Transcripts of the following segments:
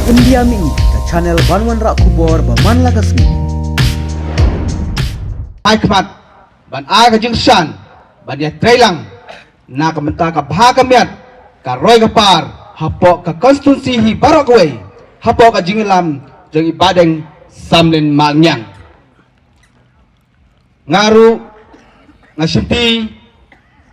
Pendiam ini ke channel Banwan Rak Kubor Baman Lagasmi. Ai kemat ban ai ka jingsan ban ya trailang na ka menta ka bahagamiat ka roy ka par hapo ka konstitusi hi barokwe hapo ka jingilam jeng ibadeng samlen mangyang ngaru ngasimpi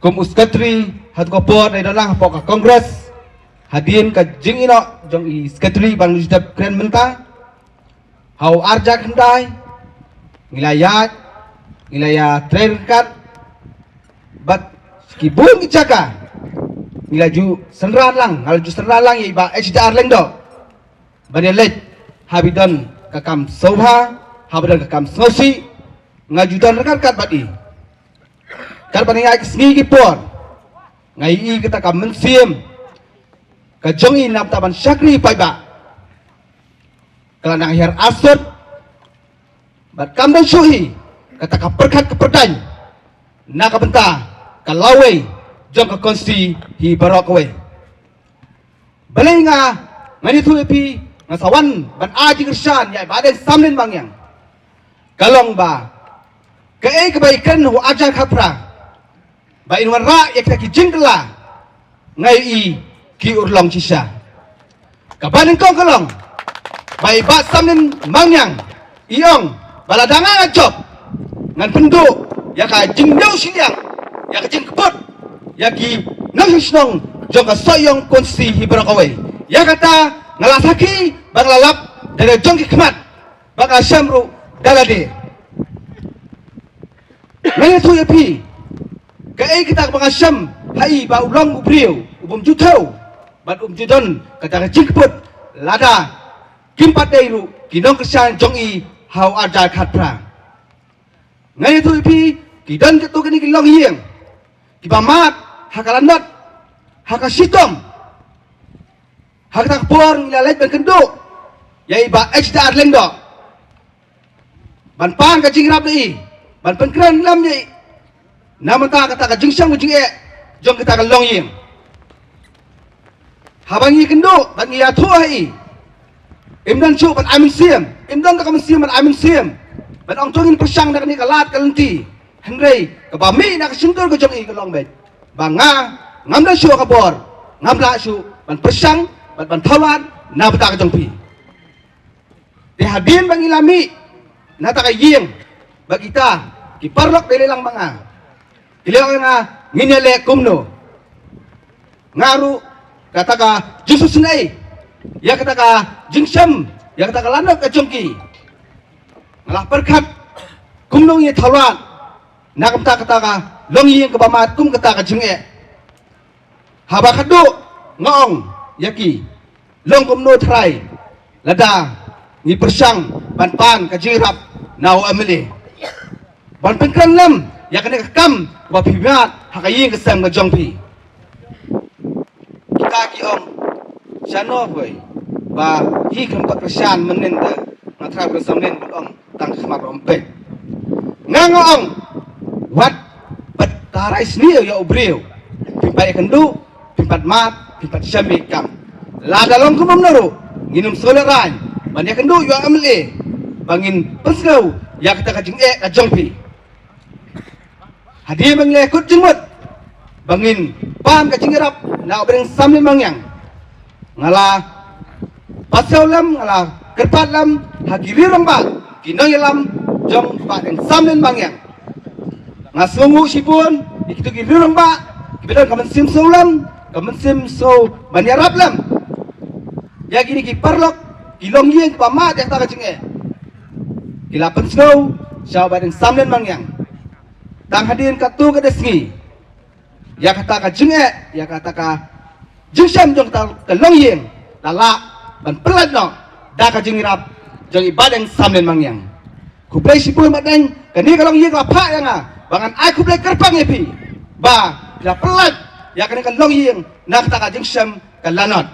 kum uskatri hat ko por dai dalang hapo ka kongres hadin ka jingino jong i skatri bang legislatif kren menta hau arjak hendai nilaya trailkat bat skibung ijaka nilaju senralang kalau ju senralang ya iba HDR leng do bani let habidan kakam sobha habidan kakam sosi ngajudan rekat badi kar bani ai sngi kipor ngai i kita kam mensim ka jongi nap taban syakri paiba kelana akhir asut bat kam dan syuhi kata ka perkat keperdan na ka benta ka lawe jong ka konsti hi barokwe balai ngani tu epi ngasawan ban aji kersan ya baden samlen bangyang kalong ba ka kebaikan hu ajar khapra ba in warra ya kita ki jingla ngai i ki urlong sisa ka banen kong kalong bai ba samlen bangyang iong baladanga ngajop ngan penduk ya ka jingjau siliang ya ka jing kepot ya ki nang hisnong jong ka soyong konsti hibrakawe ya kata ngalasaki bang lalap dari jong ki kemat bang asyamru dalade nang tu yapi ka kita bang asyam hai ba ulong ubriu ubum jutau bat judon kata ka jing kepot lada kimpat deiru kinong kersan jong i hau ajar khatra ngai tu ipi kidan ketu kini kilong hieng kibamat hakalanot hakasitom hakatak por ngilalet ben kenduk ya iba HDR leng do ban pang ka jingrap ni ban penkran lam ni namata kata ka jingsang jing e jong kita ka long hieng habangi kenduk ban ya thu hai imdan chu ban amin siam imdan ka siam ban amin siam ban ong tungin persang nak ni kalat kalenti henrei ka bami nak singkol ka jong i ka long bet banga ngamla syu ka bor ngamla syu ban persang ban thawat na bata ka jong pi de hadin bang ilami na ta ka yeng bagita ki parlok dele lang mga ilang nga nginele kumno ngaru kata ka Jesus nai ya kata ka jingsam ya kata ka lanok ka jongki ngalah perkat kumnong ye thawat na kamta kata ka long yeng ka bamat kum kata ka jinge haba khadu ngong yaki long kumno thrai lada ni persang ban pan ka jirap nau amili ban penkran lam ya kene ka kam ba phimat hakayeng ka sam ka jongpi kita ki ong sano boy ba hi kham ka persan menen da natra ka samnen ong tang khmat ompe ngangong wat bat tarai sni ya obreu pimpai kendu pimpat mat pimpat syami kam la dalong kumam naru nginum soleran banyak kendu ya amle bangin persau ya kita kajing ka jongpi hadi mengle kut jengmut bangin pam ka jingrap na obreng samle mangyang ngala pasaulam ngala kerpat lam hagiri ramba kinong yalam jong pa en samlen mangyang ngasungu sipun ikitu ki ramba kibedan kamen sim saulam kamen sim so banyarap lam ya gini ki parlok kilong yeng pama de ta kajinge kilapen snow syaw baden samlen mangyang tang hadin katu ka desngi ya kata ka jinge ya kata ka jingsam jong ta kelong yeng lala ban pelat no da ka jingrap jong ibadeng samlen mangyang kuplay sipun madeng kani kalong yeng apa yang bangan ai kuplay kerpang epi ba la pelat ya kani kalong yeng nak ta ka jingsam kalanot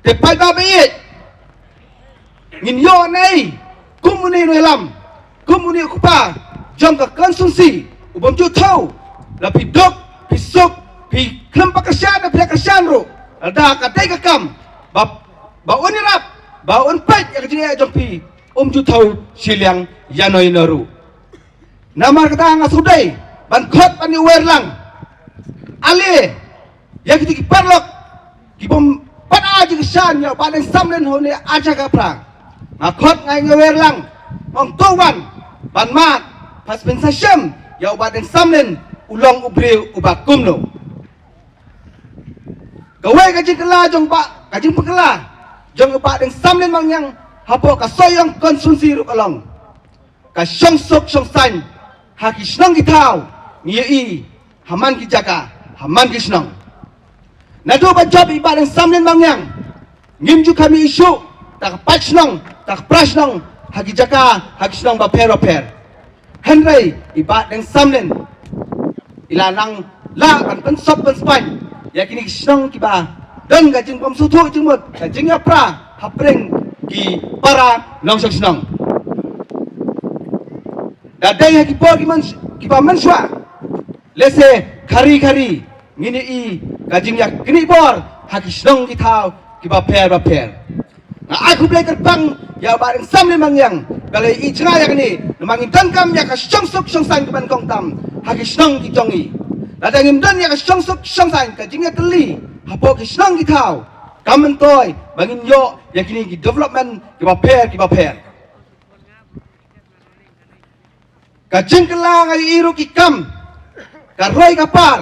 tepai ba be ngin yo nei kumuni no lam kumuni kupa jong ka konsumsi ubom ju thau la pi dok pi sok pi klempa kasyan na pia kasyan ro ada kadai kakam ba unirap ba unpait yang jini jompi ju thau siliang yanoi naru namar kata ngasudai ban khot ban werlang ale ya kiti parlok kibom pada aja kesan ya paling samlen hone aja kapra ngakot ngai ngewerlang ong tuwan ban mat pas pensasem ya paling samlen ulong ubreu ubak kumno gawe kajing kela jong pak kajing pekela jong pak deng samlen mang yang hapo ka soyong konsumsi ru kalong ka syong sok syong san haki snong kitau ngi haman ki jaga haman ki snong nado ba job iba deng samlen mang yang ngimju kami isu tak pat snong tak pras snong haki jaga haki snong ba pero per henry iba deng samlen ilanang la kan pensop penspan ya kini snong kiba dan gajing pom sutu jengmut gajing pra hapreng ki para nong sok snong dadai ha kipo kiba menswa lese khari khari ngini i gajing ya kini bor ha ki snong ki thau kiba per ba per na aku blai kerbang ya bareng samle mangyang galai i chenga ya kini namangin tangkam ya ka syong sok syong san keban kong tam ha ki snong ki jongi dadai ngim dan ya ka syong sok syong san gajing ya teli hapo ki snong ki thau kamen toy bangin yo ya kini ki development ki ba per ka jengkela ngai iru ki kam ka roi ka par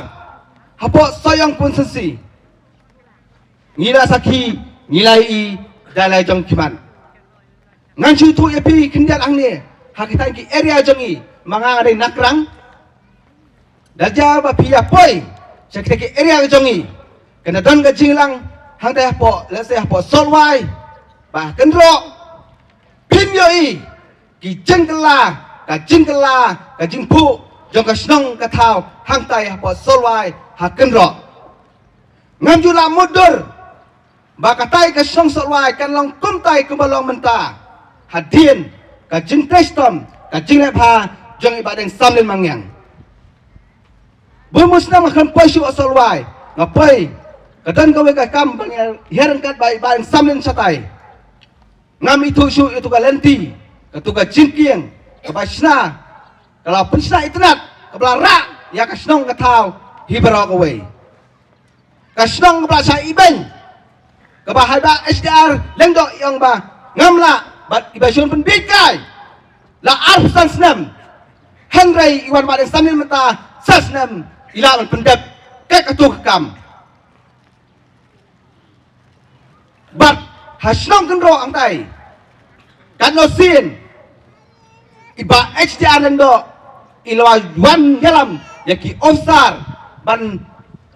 hapo soyong pun sensi ngila saki ngilai i dalai jong kiman ngan chu tu epi kindiat ang ni hakitan ki area jongi manga ngare nakrang daja ba pia poi sakita ki area jongi kena don ga jinglang hang teh po lese po solwai ba kendro pin yo i ki jengkela ka jingpu jong ka snong ka thau hang tai po solwai ha kendro ngam jula mudur ba ka tai ka snong solwai kan long kum tai ku balong menta hadien ka jing testom ka jing le pha jong i ba deng samlen mangyang bu musna ma kan poisu solwai ngapai kadan gawe ka kam bang heran kat bai bang samlen satai ngam itu su itu ka lenti katu ka jingkieng ka basna kalau pensna itnat ka belara ya ka snong ka thau hibaro gawe ka snong ka sa iben ka ba hai ba SDR lengdo yang ba ngamla bat ibasion pendidikan la arsan snam henry iwan ba samlen mata sasnam ila pendep ka katu kam bat hasnong kendro ang tay kan no sin iba HDR lendo ilwa wan yalam yaki ofsar ban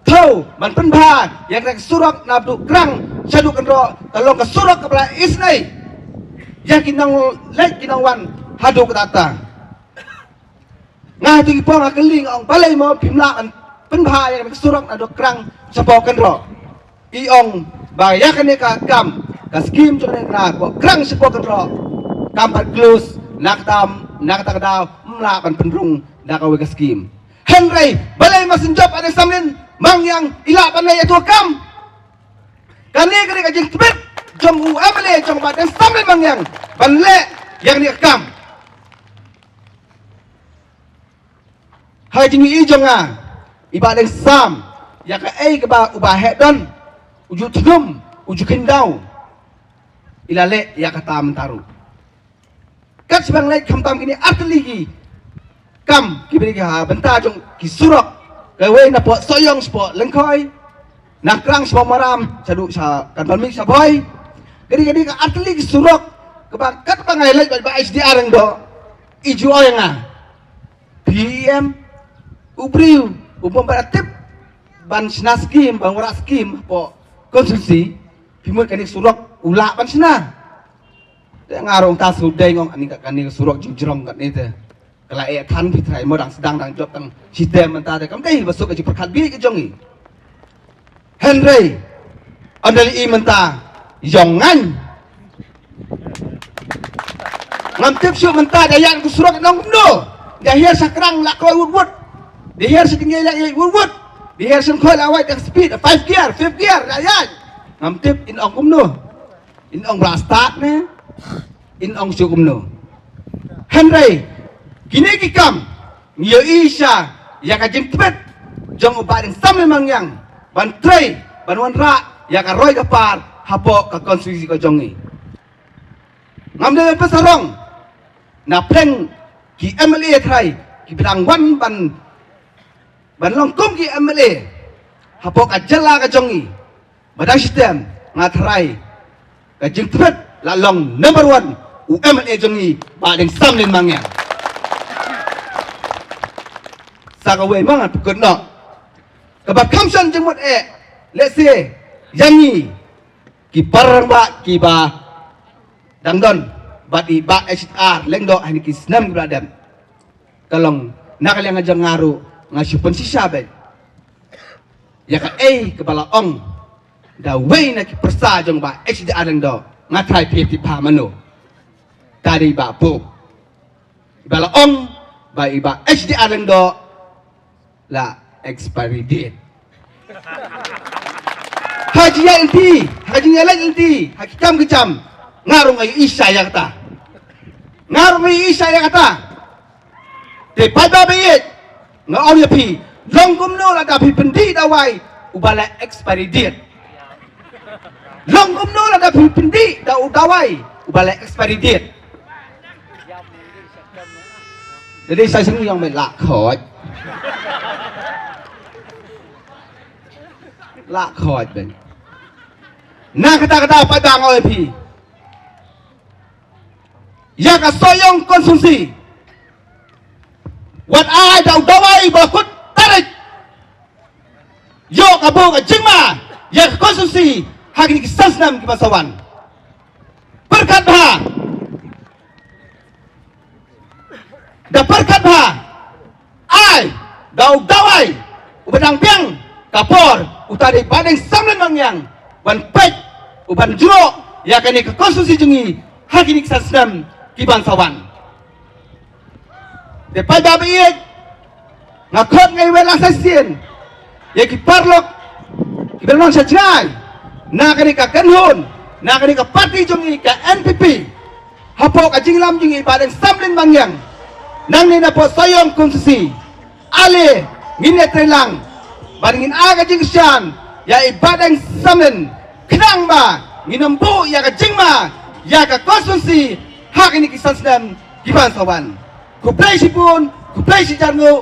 thau ban penbha yak rek surak nabdu krang sadu kendro kalau ke surak kepala isnai yakin nang lek kinang wan hadu kata ngah tu ipo ngakeling ong balai mo pimla an penbha yak rek surak nabdu krang sapo kendro iong bayakan ni ka kam ka skim tu na ko krang sapo kendro kam pat glus nak takdaw mla ban penrung nak awe ka skim henry balai masenjop ada samlin mangyang ila panay atu kam kani kani ka jing tibet jom u amle jom badan samlin mangyang banle yang ni kam hai jing i jonga ibadan sam ya ka ai ka ba ubah hedon uju tudum uju kendau ilale ya kata mentaru kat sebang lai kam tam kini atligi kam kibri ha benta jong kisurok gawe na po soyong spo lengkoi nakrang spo maram sadu sa kan palmik sa boy gadi ka atligi surok ka kat pangai lai ba SDR ndo ijo yang PM ubriu upom baratip ban sna skim bang wara skim po konsumsi pimut kani surok ula ban sna dia ngarong tas sudai ngong ani kani surok jujrong kat ni te kala e than pi thai modang sedang dang job tang sistem menta te kam dai basuk ke perkat bi ke jongi henry andali i menta yongan ngam tip su menta dayan ku surok nong no dia hier sakrang la ko wut dia hier setinggi la wut di Harrison khoi la wai tak speed 5 gear 5 gear ayat ngam tip in ong kum no in ong bra start ne in ong chu kum no Henry kini kikam ngiyo isha ya ka jing tibet jong uba ding sam memang yang ban trei ban wan ra ya ka roi ka par hapo ka konstitusi ko jongi ngam de pasarong na pleng ki MLA thai ki bidang wan ban long kum ki MLA hapo ka jala ka jongi badang sistem ngatrai ka jing tibet la long number 1 u MLA jongi ba ding sam len mang yang Sakawe mangan pukul nak. Kebab kamsan jemut let's say yangi ki parang ba ki ba dangdon badi ba HR lengdo hani ki senam bradam. Kalong nakaliang ajang ngaru ngasupon si sabe. Ya ka kepala ong da way na ki persa jong ba HR lengdo ngatai peti pa mano. Tadi ba pu. Kepala ong ba iba HR lengdo la expiry date. Haji ya inti, haji ngelak inti, hakikam kecam, ngarung ayu isya ya kata, ngarung ayu isya ya kata. Te pada bayit, ngau ya pi, longkum no la tapi pendi dawai, ubala expiry date. Longkum no la tapi pendi dawai, ubala expiry date. Jadi saya sendiri yang melak khoi. La khoi ben. Na kata-kata padang OP. Ya ka soyong konsumsi. Wat ai dawai bakut tarik. Yo ka bo ka jingma, ya ka konsumsi hagini kisasnam ki basawan. Berkat bah. Da berkat bah. Ai dawai ubadang piang kapor utari badeng samlen mangyang wan pek uban juro ya kani ke konstitusi jungi hakini kisasnam ki bangsawan de pada biik ngakot ngai wela sasien ya ki parlok ki benon sajai na kani ka kanhun na kani ka parti jungi ka NPP hapo ka jinglam jungi badeng samlen mangyang nang ni na po soyong konstitusi ale ngine trelang baringin aga jingsian ya ibadang samen kenang ba nginembu ya ka jingma ya ka konstitusi hak ini kisasnam giban sawan kuplai sipun kuplai si jarngo